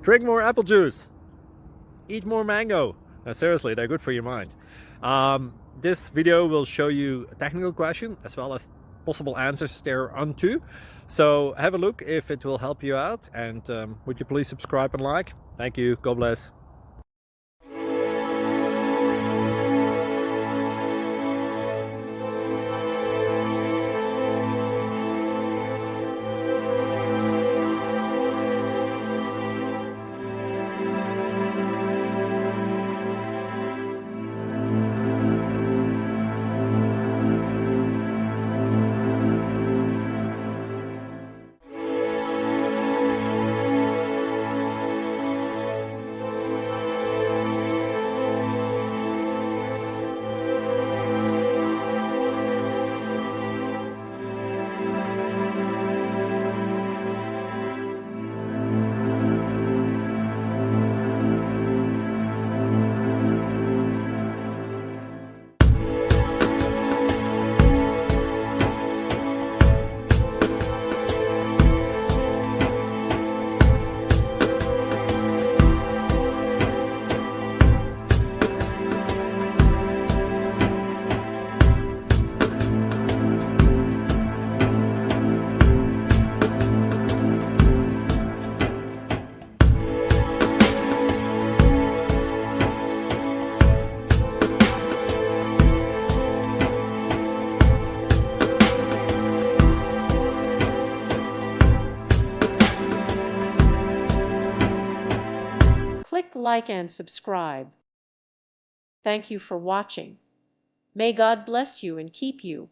Drink more apple juice. Eat more mango. No, seriously, they're good for your mind. This video will show you a technical question as well as possible answers thereunto. So have a look if it will help you out, and would you please subscribe and like? Thank you. God bless. Click like and subscribe. Thank you for watching. May God bless you and keep you.